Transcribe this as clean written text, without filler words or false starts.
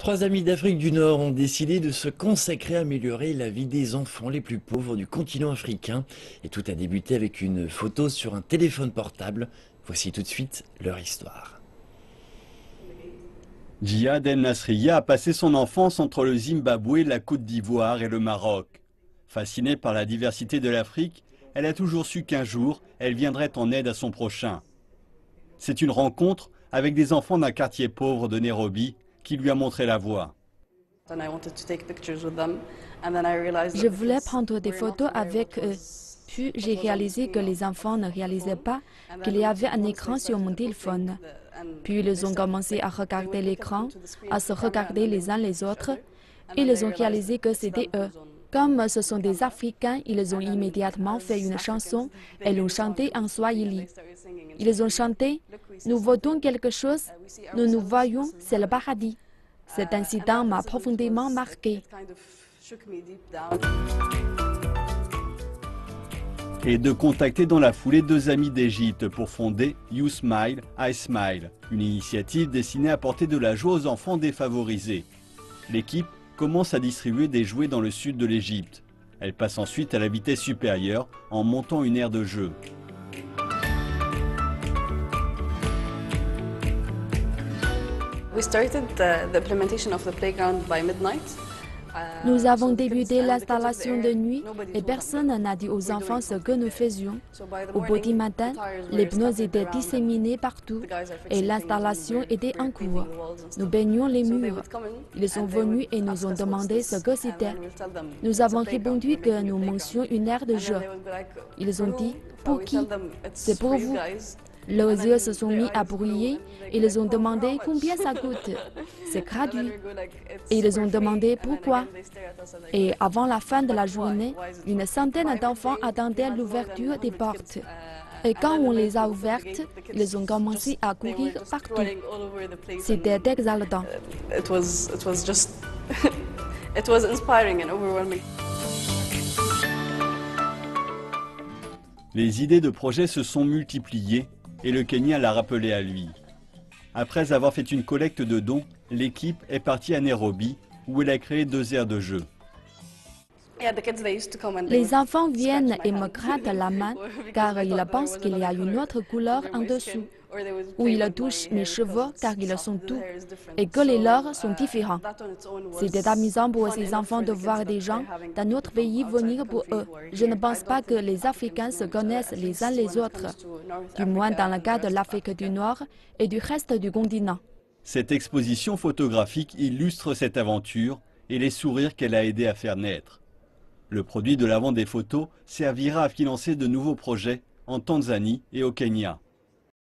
Trois amis d'Afrique du Nord ont décidé de se consacrer à améliorer la vie des enfants les plus pauvres du continent africain. Et tout a débuté avec une photo sur un téléphone portable. Voici tout de suite leur histoire. Djihad El Nasriya a passé son enfance entre le Zimbabwe, la Côte d'Ivoire et le Maroc. Fascinée par la diversité de l'Afrique, elle a toujours su qu'un jour, elle viendrait en aide à son prochain. C'est une rencontre avec des enfants d'un quartier pauvre de Nairobi qui lui a montré la voie. Je voulais prendre des photos avec eux. Puis j'ai réalisé que les enfants ne réalisaient pas qu'il y avait un écran sur mon téléphone. Puis ils ont commencé à regarder l'écran, à se regarder les uns les autres. Ils ont réalisé que c'était eux. Comme ce sont des Africains, ils ont immédiatement fait une chanson et l'ont chantée en swahili. Ils ont chanté « Nous votons quelque chose, nous nous voyons, c'est le paradis ». Cet incident m'a profondément marqué. Et de contacter dans la foulée deux amis d'Égypte pour fonder You Smile, I Smile, une initiative destinée à apporter de la joie aux enfants défavorisés. L'équipe commence à distribuer des jouets dans le sud de l'Égypte. Elle passe ensuite à la vitesse supérieure en montant une aire de jeu. Nous avons débuté l'installation de nuit et personne n'a dit aux enfants ce que nous faisions. Au petit matin, les pneus étaient disséminés partout et l'installation était en cours. Nous baignions les murs. Ils sont venus et nous ont demandé ce que c'était. Nous avons répondu que nous mentions une aire de jeu. Ils ont dit « Pour qui ? C'est pour vous ». Leurs yeux se sont mis à briller et ils ont demandé combien ça coûte. C'est gratuit. Et ils ont demandé pourquoi. Et avant la fin de la journée, une centaine d'enfants attendaient l'ouverture des portes. Et quand on les a ouvertes, ils ont commencé à courir partout. C'était exaltant. Les idées de projet se sont multipliées et le Kenya l'a rappelé à lui. Après avoir fait une collecte de dons, l'équipe est partie à Nairobi où elle a créé deux aires de jeu. Les enfants viennent et me grattent la main car ils pensent qu'il y a une autre couleur en dessous. Ou ils touchent mes cheveux car ils sont doux et que les leurs sont différents. C'était amusant pour ces enfants de voir des gens d'un autre pays venir pour eux. Je ne pense pas que les Africains se connaissent les uns les autres, du moins dans le cas de l'Afrique du Nord et du reste du continent. Cette exposition photographique illustre cette aventure et les sourires qu'elle a aidé à faire naître. Le produit de la vente des photos servira à financer de nouveaux projets en Tanzanie et au Kenya.